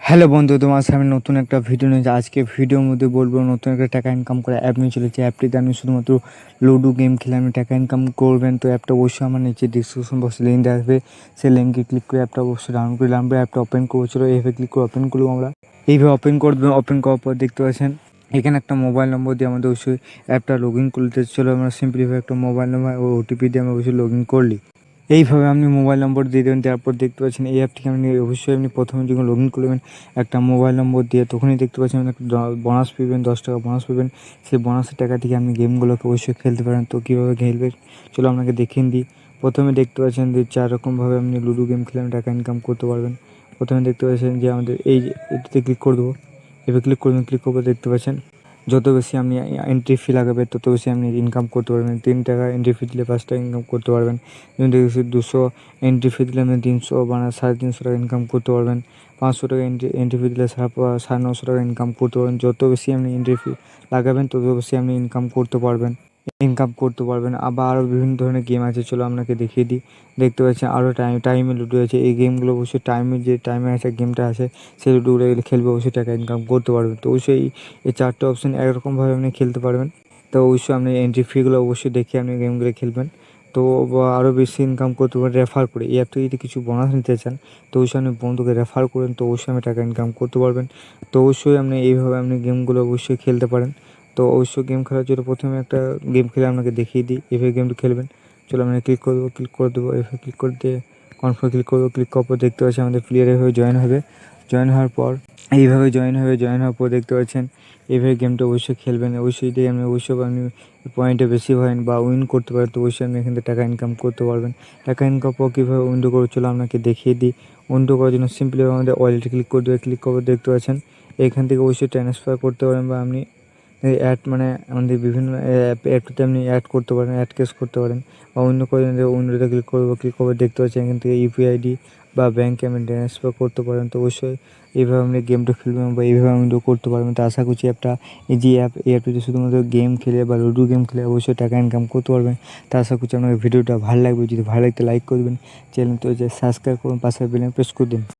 Hello বন্ধু, তোমার সামনে নতুন একটা ভিডিও নিয়ে আজকে ভিডিওর মধ্যে বলবো নতুন একটা টাকা ইনকাম করা অ্যাপ নিয়ে চলেছে। অ্যাপটিতে আপনি শুধুমাত্র লুডো গেম খেলে আপনি টাকা ইনকাম করবেন। তো অ্যাপটা অবশ্যই আমার নিচে ডিসক্রিপশন বক্সে লিঙ্ক দেওয়া আসবে, সেই লিঙ্কে ক্লিক করে অ্যাপটা অবশ্যই ডাউনলোড করে আমরা অ্যাপটা ওপেন করেছিল। এইভাবে ক্লিক করে ওপেন করবো আমরা। এইভাবে ওপেন করবেন। ওপেন করার পর দেখতে পাচ্ছেন এখানে একটা মোবাইল নম্বর দিয়ে আমাদের অবশ্যই অ্যাপটা লগ ইন করতে চলো। আমরা সিম্পলিভাবে একটা মোবাইল নম্বর ও ওটিপি দিয়ে আমরা অবশ্যই লগ ইন করলি। এইভাবে আপনি মোবাইল নম্বর দিয়ে দেবেন। তারপর দেখতে পাচ্ছেন এই অ্যাপটিকে আপনি অবশ্যই আপনি প্রথমে যখন লগ ইন করবেন একটা মোবাইল নম্বর দিয়ে, তখনই দেখতে পাচ্ছেন একটা বোনাস পেবেন, 10 টাকা বোনাস পেবেন। সেই বোনাসের টাকা থেকে আপনি গেমগুলোকে অবশ্যই খেলতে পারেন। তো কীভাবে খেলবেন চলো আপনাকে দেখিয়ে দিই। প্রথমে দেখতে পাচ্ছেন যে 4 রকমভাবে আপনি লুডো গেম খেলে টাকা ইনকাম করতে পারবেন। প্রথমে দেখতে পাচ্ছেন যে আমাদের এই যে এটিতে ক্লিক করে দেবো। এবার ক্লিক করবেন। ক্লিক করবো দেখতে পাচ্ছেন যত বেশি আপনি এন্ট্রি ফি লাগাবে তত বেশি আপনি ইনকাম করতে পারবেন। 3 টাকা এন্ট্রি ফি দিলে 5 টাকা ইনকাম করতে পারবেন। যেমন দেখেছি 200 এন্ট্রি ফি দিলে আপনি 300 350 টাকা ইনকাম করতে পারবেন। 500 টাকা এন্ট্রি ফি দিলে 950 টাকা ইনকাম করতে পারবেন। যত বেশি আপনি এন্ট্রি ফি লাগাবেন তত বেশি আপনি ইনকাম করতে পারবেন। আবার আরও বিভিন্ন ধরনের গেম আছে, চলো আপনাকে দেখিয়ে দিই। দেখতে পাচ্ছেন আরও টাইমে লুডো আছে। এই গেমগুলো অবশ্যই টাইমে আছে গেমটা আছে, সেই লুডোগুলো খেলবে অবশ্যই টাকা ইনকাম করতে পারবেন। তো অবশ্যই এই 4টে অপশন একরকমভাবে আপনি খেলতে পারবেন। তো অবশ্যই আপনি এন্ট্রি ফিগুলো অবশ্যই দেখে আপনি গেমগুলো খেলবেন। তো আরও বেশি ইনকাম করতে পারেন রেফার করে। এই অ্যাপ থেকে যদি কিছু বোনাস নিতে চান তো অবশ্যই আপনি বন্ধুকে রেফার করেন, তো অবশ্যই আপনি টাকা ইনকাম করতে পারবেন। তো অবশ্যই আপনি এইভাবে আপনি গেমগুলো অবশ্যই খেলতে পারেন। তো অবশ্যই গেম খেলার জন্য প্রথমে একটা গেম খেলে আপনাকে দেখিয়ে দিই এভাবে গেমটা খেলবেন। চলো আমরা ক্লিক করে দেবো। ক্লিক করে দেবো এভাবে ক্লিক করে দিয়ে কনফার্ম ক্লিক করবো। ক্লিক করার পর দেখতে পাচ্ছি আমাদের প্লেয়ার হয়ে জয়েন হবে। জয়েন হওয়ার পর এইভাবে জয়েন হওয়ার পর দেখতে পাচ্ছেন এইভাবে গেমটা অবশ্যই খেলবেন। অবশ্যই দিয়ে আপনি আপনি পয়েন্টে বেশি হন বা উইন করতে পারেন, তো অবশ্যই আপনি এখান থেকে টাকা ইনকাম করতে পারবেন। টাকা ইনকাম পর কীভাবে উইন্ডো করে চলো আপনাকে দেখিয়ে দিই। উইন্ডো করার জন্য সিম্পলি আমাদের ওয়ালেটে ক্লিক করে দেবে। ক্লিক করে দেখতে পাচ্ছেন এখান থেকে অবশ্যই ট্রান্সফার করতে পারেন বা আপনি অ্যাড আমাদের বিভিন্ন অ্যাপটিতে আপনি অ্যাড করতে পারেন, অ্যাড কেস করতে পারেন বা অন্য করে উইন্ডোতে ক্লিক করবো। ক্লিক করে দেখতে পাচ্ছেন এখান থেকে ইউপিআই আইডি বা ব্যাঙ্কে আপনি ট্রান্সফার করতে পারেন। তো অবশ্যই এইভাবে আপনি গেমটা খেলবেন বা এইভাবে উইন্ডো করতে পারবেন। তো আশা করছি এই অ্যাপটিতে শুধুমাত্র গেম খেলে বা লুডো গেম খেলে অবশ্যই টাকা ইনকাম করতে পারবেন। তো আশা করছি আপনাকে ভিডিওটা ভালো লাগবে। যদি ভালো লাগতে লাইক করবেন, চ্যানেল তো সাবস্ক্রাইব করুন, পাশে বেল আইকন প্রেস করে দিন।